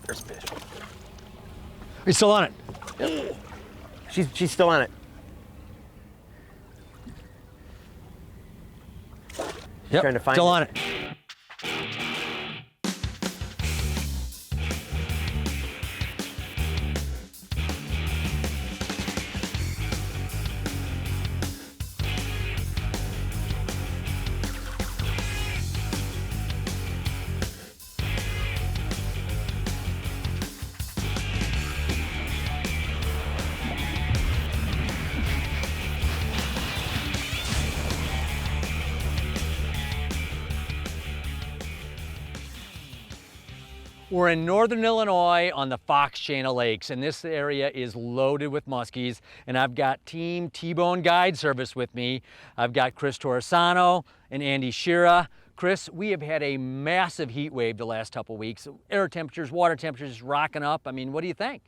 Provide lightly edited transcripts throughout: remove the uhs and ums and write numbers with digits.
There's fish. He's still on it. Yep. She's still on it. Yep, Trying to find still it. on it. We're in northern Illinois on the Fox chain of lakes, and this area is loaded with muskies. And I've got Team T-Bone Guide Service with me. I've got Chris Taurisano and Andy Schiera. Chris, we have had a massive heat wave the last couple weeks. Air temperatures, water temperatures rocking up. I mean, what do you think?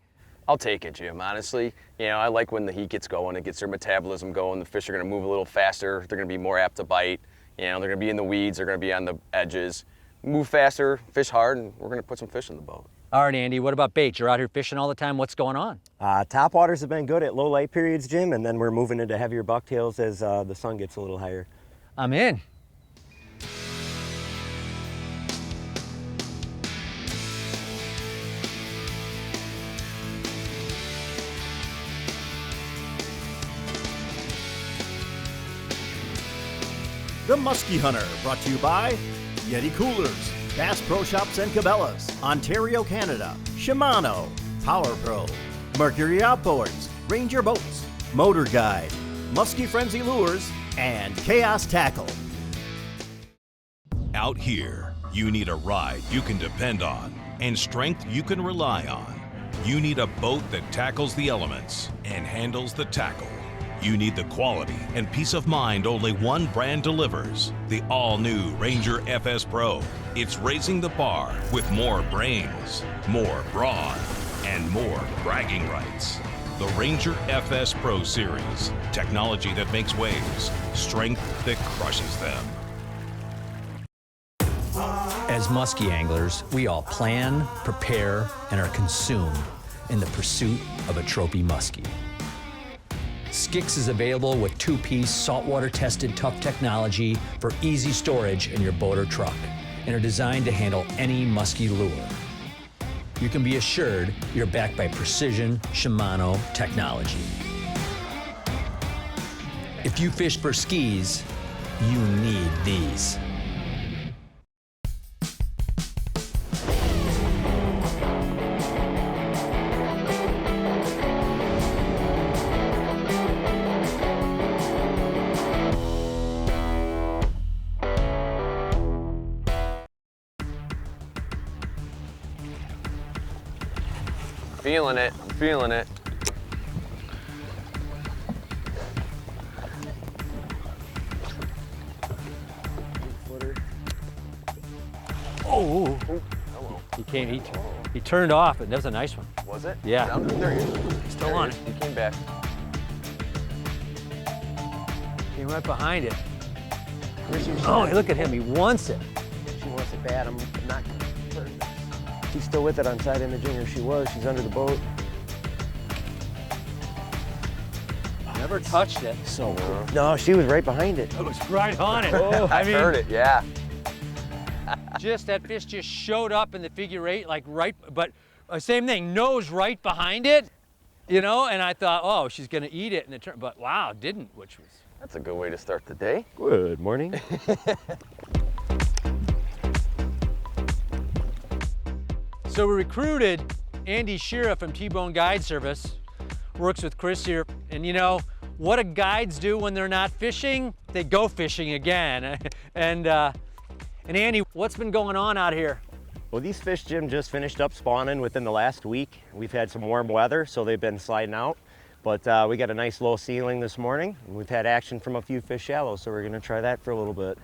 I'll take it, Jim, honestly. You know, I like when the heat gets going, it gets their metabolism going, the fish are gonna move a little faster, they're gonna be more apt to bite, you know, they're gonna be in the weeds, they're gonna be on the edges. Move faster, fish hard, and we're gonna put some fish in the boat. All right, Andy, what about bait? You're out here fishing all the time. What's going on? Topwaters have been good at low light periods, Jim, and then we're moving into heavier bucktails as the sun gets a little higher. I'm in. The Musky Hunter, brought to you by Yeti Coolers, Bass Pro Shops and Cabela's, Ontario, Canada, Shimano, Power Pro, Mercury Outboards, Ranger Boats, Motor Guide, Musky Frenzy Lures, and Chaos Tackle. Out here, you need a ride you can depend on and strength you can rely on. You need a boat that tackles the elements and handles the tackle. You need the quality and peace of mind only one brand delivers, the all-new Ranger FS Pro. It's raising the bar with more brains, more brawn, and more bragging rights. The Ranger FS Pro Series, technology that makes waves, strength that crushes them. As muskie anglers, we all plan, prepare, and are consumed in the pursuit of a trophy muskie. Skix is available with two-piece saltwater-tested tough technology for easy storage in your boat or truck and are designed to handle any musky lure. You can be assured you're backed by precision Shimano technology. If you fish for skis, you need these. Feeling it, I'm feeling it. Oh, Hello. he turned off, and that was a nice one. Was it? Yeah. There he is. Still There on he it. is. He came back. Came right behind it. Oh, look at him, he wants it. She wants it bad. I'm not. She's still with it on side end of jinger. She was. She's under the boat. Never touched it. So cool. No, she was right behind it. It was right on it. I heard it, yeah. That fish just showed up in the figure eight, like right, but same thing, nose right behind it, you know, and I thought, oh, she's gonna eat it, and it turned, but wow, didn't, which was. That's a good way to start the day. Good morning. So we recruited Andy Schiera from T-Bone Guide Service, works with Chris here, and you know, what do guides do when they're not fishing? They go fishing again. And Andy, what's been going on out here? Well, these fish, Jim, just finished up spawning within the last week. We've had some warm weather, so they've been sliding out. But we got a nice low ceiling this morning. And we've had action from a few fish shallow, so we're gonna try that for a little bit.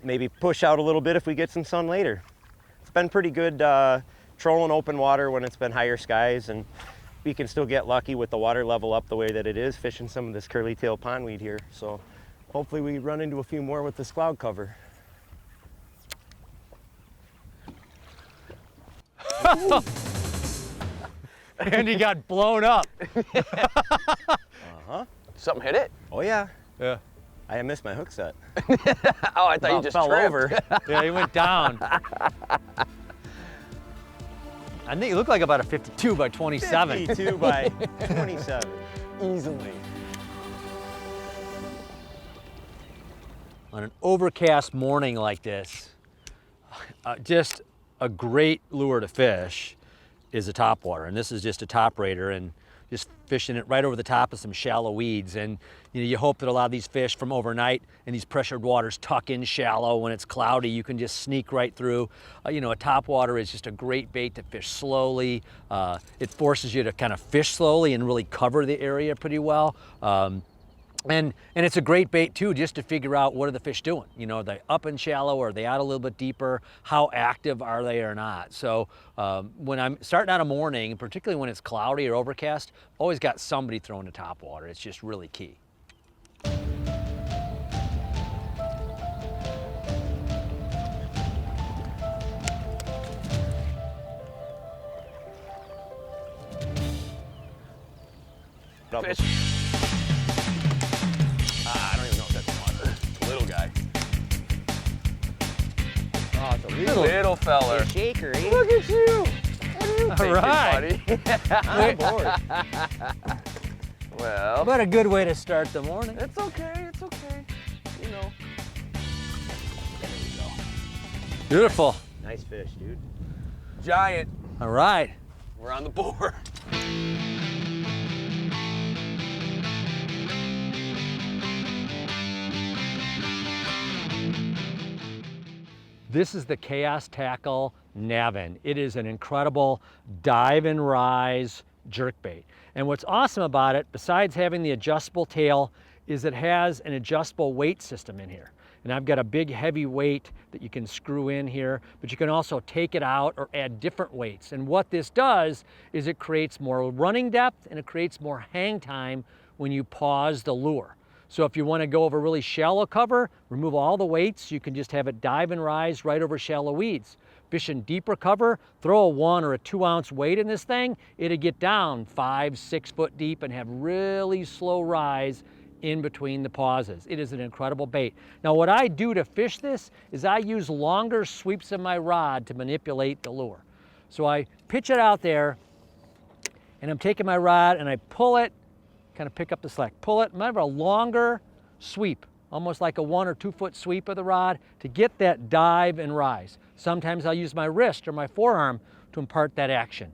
Maybe push out a little bit if we get some sun later. It's been pretty good trolling open water when it's been higher skies, and we can still get lucky with the water level up the way that it is, fishing some of this curly-tail pondweed here. So hopefully we run into a few more with this cloud cover. And he got blown up. Something hit it? Oh yeah. Yeah. I missed my hook set. Oh, I thought you just fell tripped. over. Yeah, he went down. I think it looked like about a 52 by 27. 52 by 27. Easily. On an overcast morning like this, just a great lure to fish is a topwater. And this is just a top raider, and just fishing it right over the top of some shallow weeds. And you know, you hope that a lot of these fish from overnight in these pressured waters tuck in shallow. When it's cloudy, you can just sneak right through. You know, a topwater is just a great bait to fish slowly. It forces you to kind of fish slowly and really cover the area pretty well. And it's a great bait too, just to figure out what are the fish doing. You know, are they up and shallow, or are they out a little bit deeper? How active are they or not? So when I'm starting out a morning, particularly when it's cloudy or overcast, always got somebody throwing a topwater. It's just really key. Fish. I don't even know if that's water. It's a little guy. Oh, it's a Little feller. shaker, eh? Look at you. What are you thinking, right. buddy? I'm bored. Well, But a good way to start the morning. it's okay. It's okay. You know. There we go. Beautiful. Nice fish, dude. Giant. All right. We're on the board. This is the Chaos Tackle Navin. It is an incredible dive and rise jerkbait. And what's awesome about it, besides having the adjustable tail, is it has an adjustable weight system in here. And I've got a big heavy weight that you can screw in here, but you can also take it out or add different weights. And what this does is it creates more running depth and it creates more hang time when you pause the lure. So if you want to go over really shallow cover, remove all the weights, you can just have it dive and rise right over shallow weeds. Fishing deeper cover, throw a 1 or a 2 ounce weight in this thing, it'll get down 5, 6 foot deep and have really slow rise in between the pauses. It is an incredible bait. Now what I do to fish this is I use longer sweeps of my rod to manipulate the lure. So I pitch it out there and I'm taking my rod and I pull it, kind of pick up the slack, pull it, remember a longer sweep, almost like a 1 or 2 foot sweep of the rod to get that dive and rise. Sometimes I'll use my wrist or my forearm to impart that action.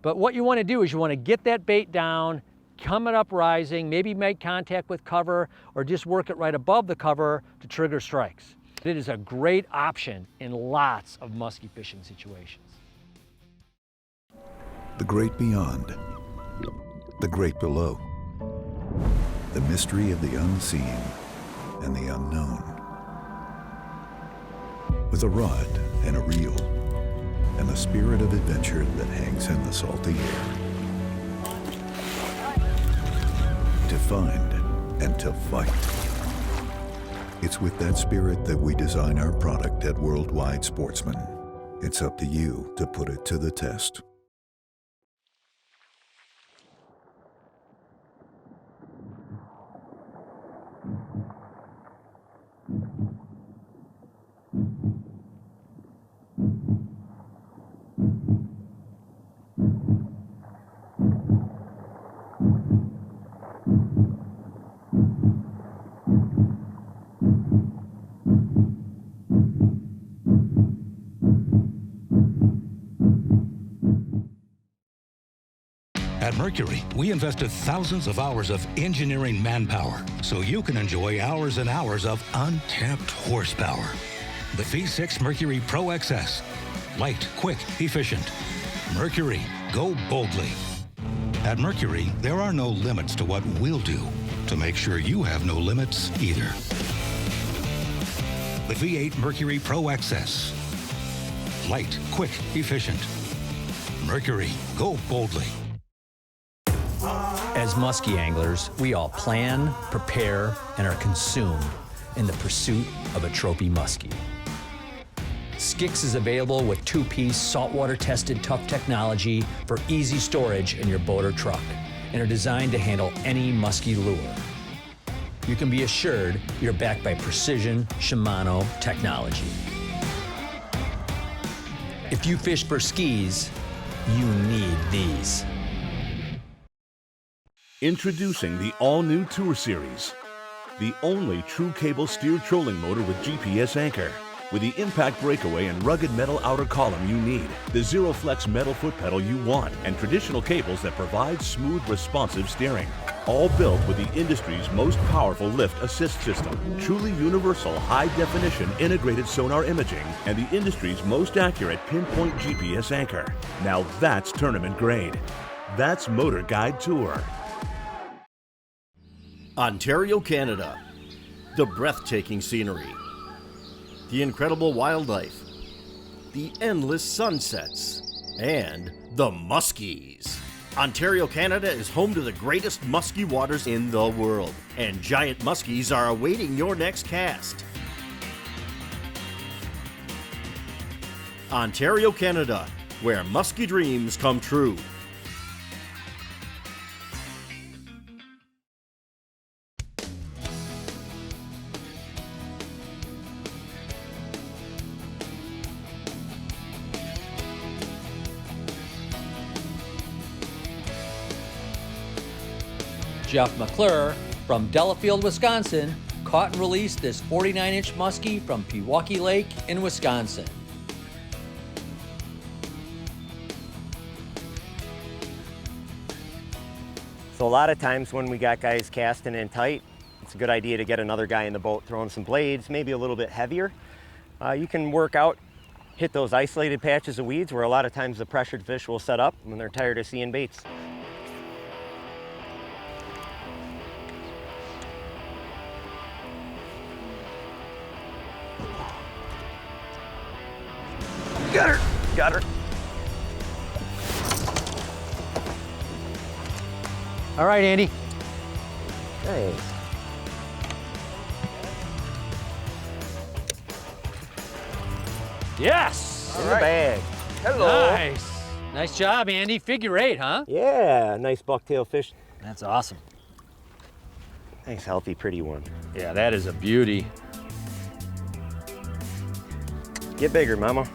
But what you want to do is you want to get that bait down, come it up rising, maybe make contact with cover or just work it right above the cover to trigger strikes. It is a great option in lots of musky fishing situations. The great beyond, the great below, the mystery of the unseen and the unknown. With a rod and a reel and the spirit of adventure that hangs in the salty air. To find and to fight. It's with that spirit that we design our product at Worldwide Sportsman. It's up to you to put it to the test. At Mercury, we invested thousands of hours of engineering manpower so you can enjoy hours and hours of untapped horsepower. The V6 Mercury Pro XS. Light, quick, efficient. Mercury, go boldly. At Mercury, there are no limits to what we'll do to make sure you have no limits either. The V8 Mercury Pro XS. Light, quick, efficient. Mercury, go boldly. As musky anglers, we all plan, prepare, and are consumed in the pursuit of a trophy muskie. Schiera is available with two-piece saltwater-tested tough technology for easy storage in your boat or truck and are designed to handle any musky lure. You can be assured you're backed by precision Shimano technology. If you fish for skis, you need these. Introducing the all-new Tour Series, the only true cable steered trolling motor with GPS anchor. With the impact breakaway and rugged metal outer column you need, the Zero Flex metal foot pedal you want, and traditional cables that provide smooth, responsive steering. All built with the industry's most powerful lift assist system, truly universal high-definition integrated sonar imaging, and the industry's most accurate pinpoint GPS anchor. Now that's tournament grade. That's Motor Guide Tour. Ontario, Canada. The breathtaking scenery, the incredible wildlife, the endless sunsets, and the muskies. Ontario, Canada is home to the greatest musky waters in the world, and giant muskies are awaiting your next cast. Ontario, Canada, where musky dreams come true. Jeff McClure from Delafield, Wisconsin, caught and released this 49-inch muskie from Pewaukee Lake in Wisconsin. So a lot of times when we got guys casting in tight, it's a good idea to get another guy in the boat throwing some blades, maybe a little bit heavier. You can work out, hit those isolated patches of weeds where a lot of times the pressured fish will set up when they're tired of seeing baits. Got her! Got her! All right, Andy. Nice. Yes! In the bag. Hello. Nice. Nice job, Andy. Figure 8, huh? Yeah, nice bucktail fish. That's awesome. Nice, healthy, pretty one. Yeah, that is a beauty. Get bigger, mama.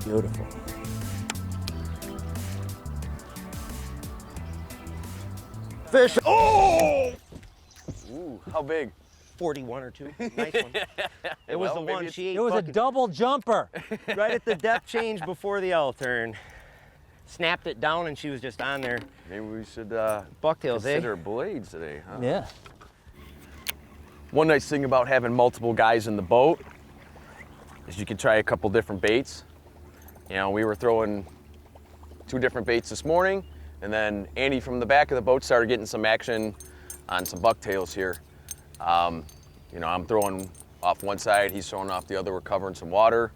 Beautiful. Fish. Oh! Ooh, how big? 41 or 2. Nice one. It was the one she ate. It was a fucking double jumper. right at the depth change before the L turn. Snapped it down and she was just on there. Maybe we should Bucktails, consider blades today, huh? Yeah. One nice thing about having multiple guys in the boat is you can try a couple different baits. You know, we were throwing 2 different baits this morning, and then Andy from the back of the boat started getting some action on some bucktails here. You know, I'm throwing off one side, he's throwing off the other, we're covering some water.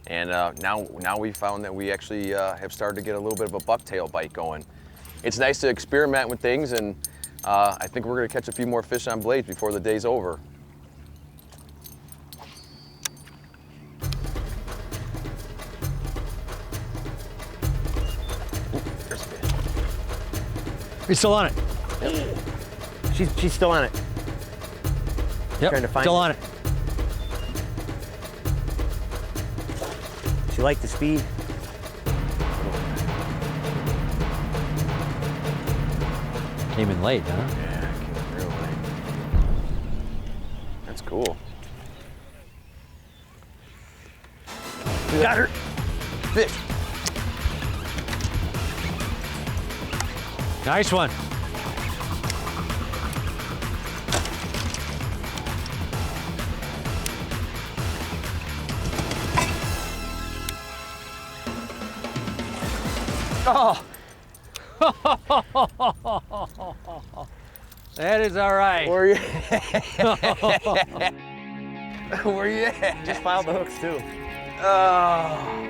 And now we found that we actually have started to get a little bit of a bucktail bite going. It's nice to experiment with things, and I think we're gonna catch a few more fish on blades before the day's over. He's still on it. She's still on it. Yep, Trying to find still it. on it. She liked the speed. Came in late, huh? Yeah, it came real late. That's cool. Got her. Fish. Nice one. Oh, That is all right. where you Where you at? Just filed the hooks too. Oh.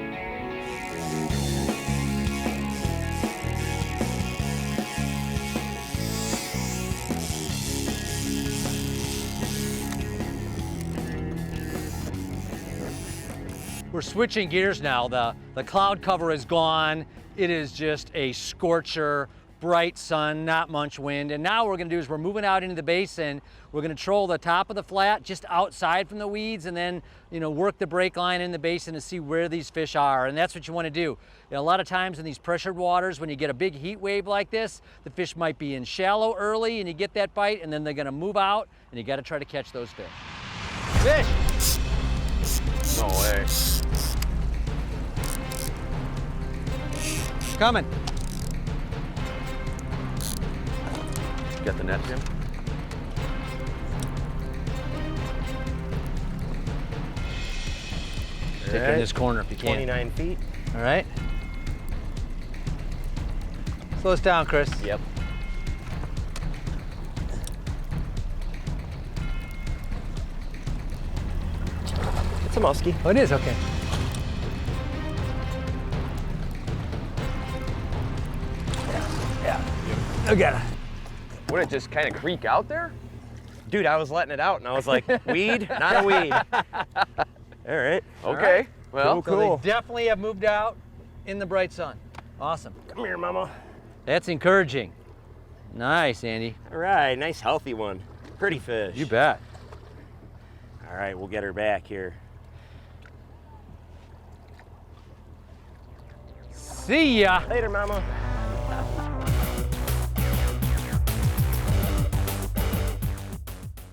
We're switching gears now. The cloud cover is gone. It is just a scorcher, bright sun, not much wind. And now what we're gonna do is we're moving out into the basin. We're gonna troll the top of the flat just outside from the weeds, and then, you know, work the break line in the basin to see where these fish are. And that's what you wanna do. You know, a lot of times in these pressured waters, when you get a big heat wave like this, the fish might be in shallow early and you get that bite, and then they're gonna move out, and you gotta try to catch those fish. Fish! No way. Coming. Got the net, Jim? Stick it in this corner if you can. 29 feet. All right. Slow us down, Chris. Yep. It's a muskie. Oh, it is, okay. Yeah. I got it. Would it just kind of creak out there? Dude, I was letting it out and I was like, weed, not a weed. All right. Okay. Well, So they definitely have moved out in the bright sun. Awesome. Come here, mama. That's encouraging. Nice, Andy. All right, nice healthy one. Pretty fish. You bet. All right, we'll get her back here. See ya. Later, mama.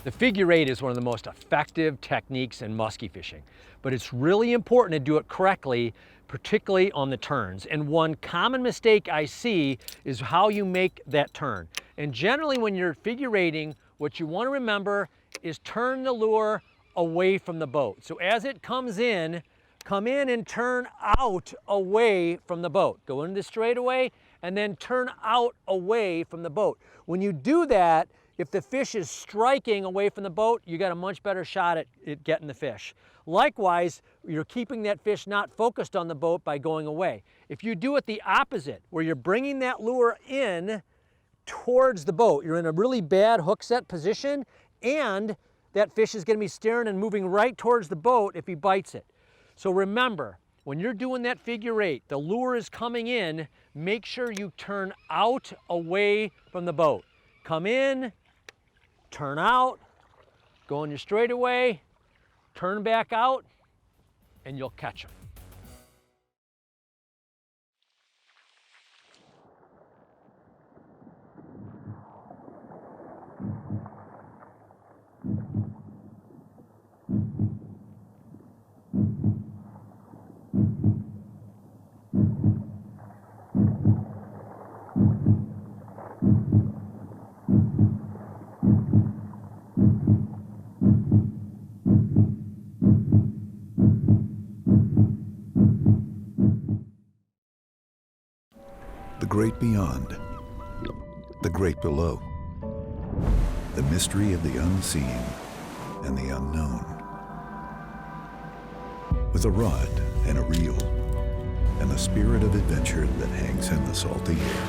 The figure eight is one of the most effective techniques in musky fishing, but it's really important to do it correctly, particularly on the turns. And one common mistake I see is how you make that turn. And generally when you're figure eighting, what you want to remember is turn the lure away from the boat. So as it comes in, come in and turn out away from the boat. Go into the straightaway and then turn out away from the boat. When you do that, if the fish is striking away from the boat, you got a much better shot at getting the fish. Likewise, you're keeping that fish not focused on the boat by going away. If you do it the opposite, where you're bringing that lure in towards the boat, you're in a really bad hook set position, and that fish is going to be staring and moving right towards the boat if he bites it. So remember, when you're doing that figure eight, the lure is coming in, make sure you turn out away from the boat. Come in, turn out, go on your straightaway, turn back out, and you'll catch them. The great beyond, the great below, the mystery of the unseen and the unknown. With a rod and a reel and the spirit of adventure that hangs in the salty air.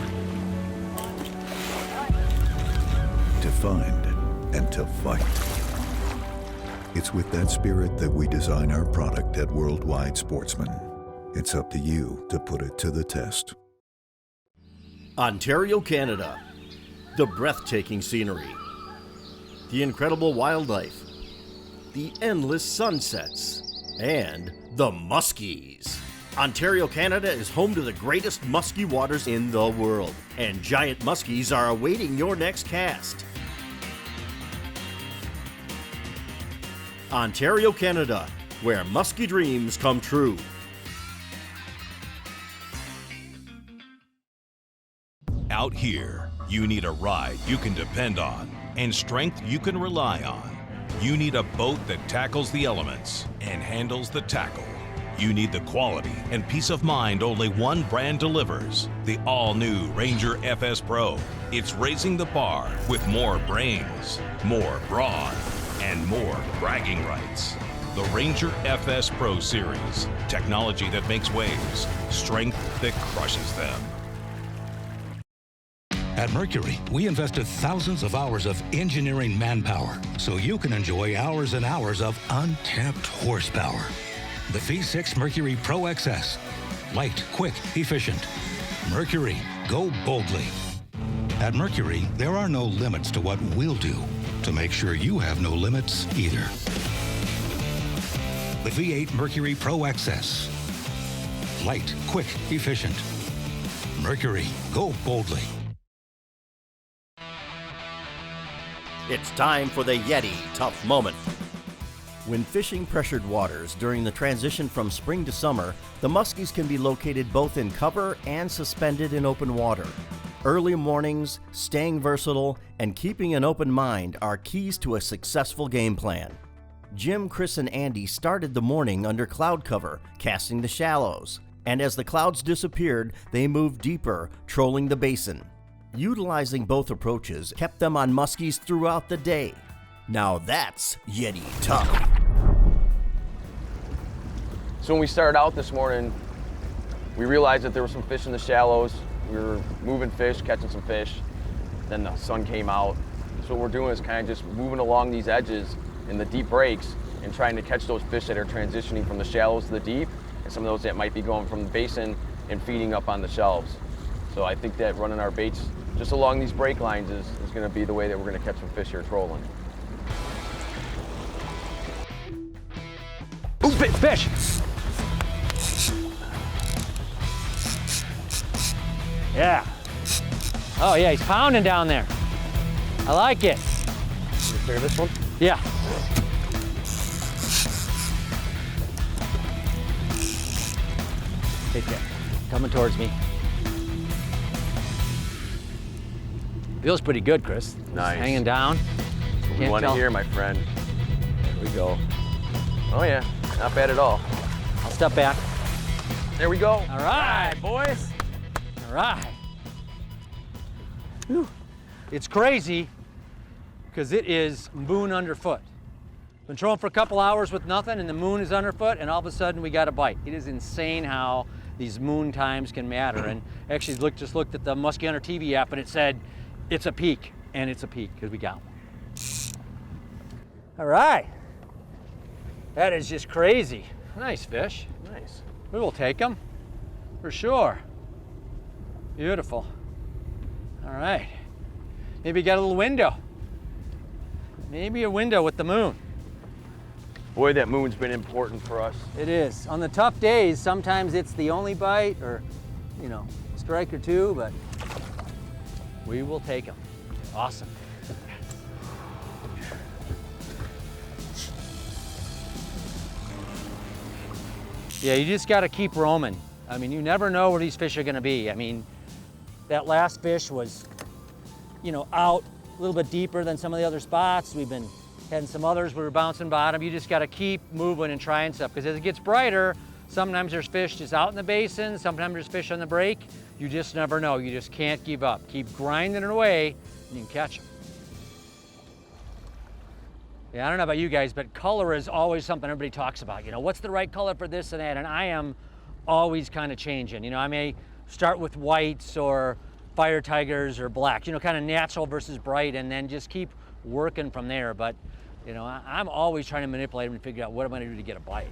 To find and to fight. It's with that spirit that we design our product at Worldwide Sportsman. It's up to you to put it to the test. Ontario, Canada. The breathtaking scenery, the incredible wildlife, the endless sunsets, and the muskies. Ontario, Canada is home to the greatest musky waters in the world, and giant muskies are awaiting your next cast. Ontario, Canada, where musky dreams come true. Out here, you need a ride you can depend on and strength you can rely on. You need a boat that tackles the elements and handles the tackle. You need the quality and peace of mind only one brand delivers, the all-new Ranger FS Pro. It's raising the bar with more brains, more brawn, and more bragging rights. The Ranger FS Pro Series, technology that makes waves, strength that crushes them. At Mercury, we invested thousands of hours of engineering manpower so you can enjoy hours and hours of untapped horsepower. The V6 Mercury Pro XS. Light, quick, efficient. Mercury, go boldly. At Mercury, there are no limits to what we'll do to make sure you have no limits either. The V8 Mercury Pro XS. Light, quick, efficient. Mercury, go boldly. It's time for the Yeti Tough Moment. When fishing pressured waters during the transition from spring to summer, the muskies can be located both in cover and suspended in open water. Early mornings, staying versatile, and keeping an open mind are keys to a successful game plan. Jim, Chris, and Andy started the morning under cloud cover, casting the shallows, and as the clouds disappeared, they moved deeper, trolling the basin. Utilizing both approaches kept them on muskies throughout the day. Now that's Yeti tough. So when we started out this morning, we realized that there were some fish in the shallows. We were moving fish, catching some fish. Then the sun came out. So what we're doing is kind of just moving along these edges in the deep breaks and trying to catch those fish that are transitioning from the shallows to the deep, and some of those that might be going from the basin and feeding up on the shelves. So I think that running our baits just along these break lines is going to be the way that we're going to catch some fish here trolling. Ooh, fish! Yeah. Oh yeah, he's pounding down there. I like it. You clear this one? Yeah. Take care. Coming towards me. Feels pretty good, Chris. Nice. Just hanging down. What we Can't want to tell. hear, my friend. There we go. Oh yeah, not bad at all. I'll step back. There we go. All right, boys. All right. Whew. It's crazy because it is moon underfoot. Been trolling for a couple hours with nothing and the moon is underfoot and all of a sudden we got a bite. It is insane how these moon times can matter. And actually just looked at the Musky Hunter TV app and it said it's a peak, and it's a peak because we got one. All right. That is just crazy. Nice fish. Nice. We will take them for sure. Beautiful. All right. Maybe got a little window. Maybe a window with the moon. Boy, that moon's been important for us. It is. On the tough days, sometimes it's the only bite or, you know, strike or two, but we will take them. Awesome. Yeah, you just got to keep roaming. I mean, you never know where these fish are going to be. I mean, that last fish was, you know, out a little bit deeper than some of the other spots. We've been having some others we were bouncing bottom. You just got to keep moving and trying stuff because as it gets brighter, sometimes there's fish just out in the basin, sometimes there's fish on the break. You just never know. You just can't give up. Keep grinding it away and you can catch them. Yeah, I don't know about you guys, but color is always something everybody talks about. You know, what's the right color for this and that? And I am always kind of changing. You know, I may start with whites or fire tigers or blacks, you know, kind of natural versus bright, and then just keep working from there. But, you know, I'm always trying to manipulate them and figure out what I'm going to do to get a bite.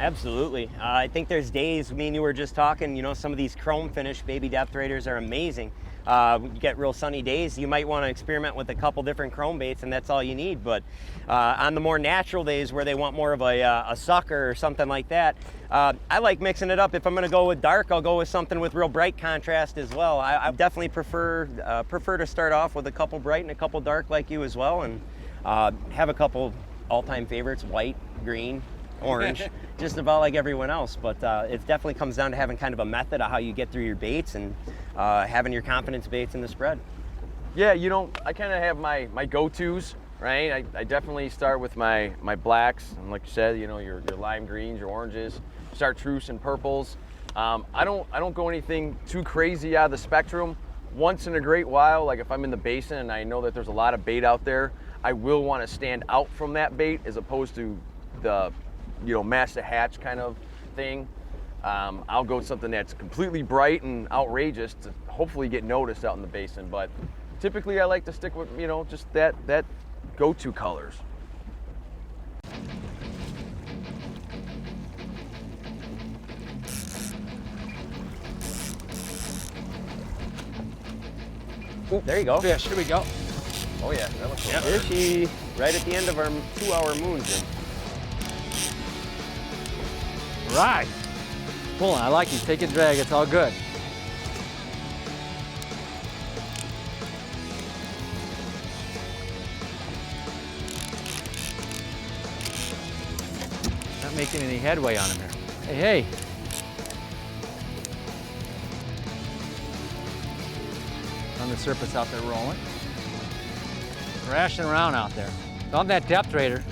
Absolutely. I think there's days, me and you were just talking, you know, some of these chrome finish baby depth raiders are amazing. You get real sunny days, you might want to experiment with a couple different chrome baits and that's all you need. But on the more natural days where they want more of a sucker or something like that, I like mixing it up. If I'm going to go with dark, I'll go with something with real bright contrast as well. I definitely prefer to start off with a couple bright and a couple dark like you as well, and have a couple all-time favorites, white, green, orange, just about like everyone else. But it definitely comes down to having kind of a method of how you get through your baits and having your confidence baits in the spread. Yeah, you know, I kind of have my go-tos, right? I definitely start with my blacks, and like you said, you know, your lime greens, your oranges, chartreuse and purples. I don't go anything too crazy out of the spectrum. Once in a great while, like if I'm in the basin and I know that there's a lot of bait out there, I will want to stand out from that bait as opposed to the, you know, match the hatch kind of thing. I'll go with something that's completely bright and outrageous to hopefully get noticed out in the basin. But typically I like to stick with, you know, just that go-to colors. Ooh, There you go. fish. Here we go. Oh yeah, that looks good. There she, right at the end of our 2-hour moon zoom. Right. Pulling. I like these. Take a drag. It's all good. Not making any headway on him here. Hey, hey. On the surface out there rolling. Thrashing around out there. On that depth raider.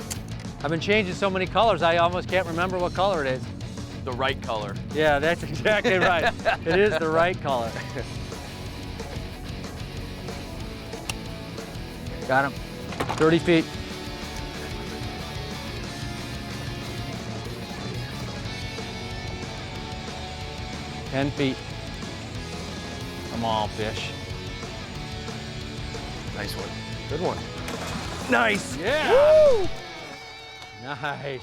I've been changing so many colors, I almost can't remember what color it is. The right color. Yeah, that's exactly right. It is the right color. Got him. 30 feet. $10 feet. Come on, fish. Nice one. Good one. Nice. Yeah. Woo! Nice.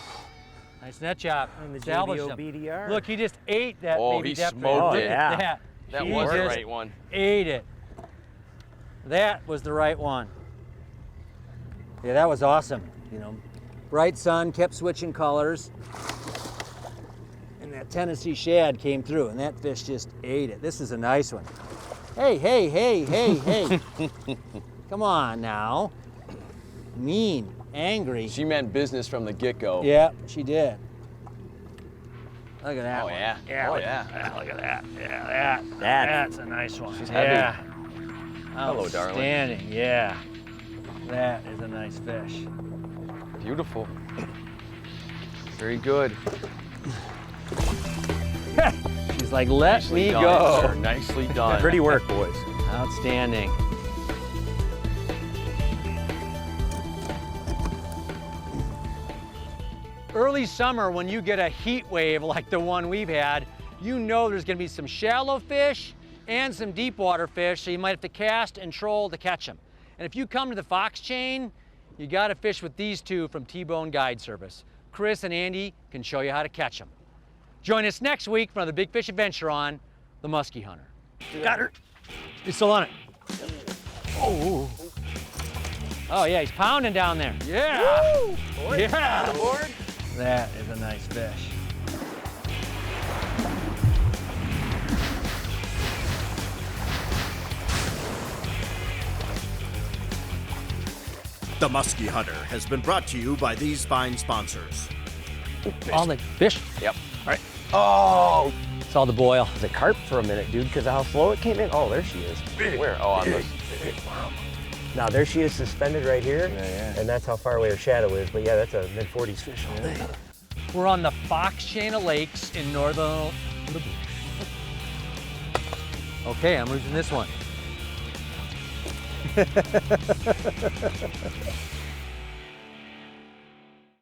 Nice net chop. On the Established JBO him. BDR. Look, he just ate that Oh, baby he depth smoked raider. it. Look at Yeah. That He was the just right one. ate it. That was the right one. Yeah, that was awesome. You know, bright sun kept switching colors, and that Tennessee shad came through, and that fish just ate it. This is a nice one. Hey, hey, hey, hey, hey. Come on now. Mean, angry. She meant business from the get-go. Yeah, she did. Look at that Oh one. yeah. Yeah, Oh look, yeah. Look at that. Yeah, that's a nice one. She's heavy. Yeah. Hello, darling. Outstanding, yeah. That is a nice fish. Beautiful. Very good. She's like, let Nicely me done, go. sir. Nicely done. Pretty work, boys. Outstanding. Early summer, when you get a heat wave like the one we've had, you know there's gonna be some shallow fish and some deep water fish, so you might have to cast and troll to catch them. And if you come to the Fox chain, you gotta fish with these two from T-Bone Guide Service. Chris and Andy can show you how to catch them. Join us next week for another Big Fish Adventure on the Musky Hunter. Got her. He's still on it. Oh. Oh yeah, he's pounding down there. Yeah. Woo! Yeah. Board. That is a nice fish. The Musky Hunter has been brought to you by these fine sponsors. All the fish. Yep. All right. Oh! Saw the boil. It was a carp for a minute, dude, because of how slow it came in. Oh, there she is. Where? Oh, on the. Now, there she is suspended right here. Yeah. And that's how far away her shadow is. But yeah, that's a mid-40s fish all day. We're on the Fox chain of lakes in northern. Okay, I'm losing this one.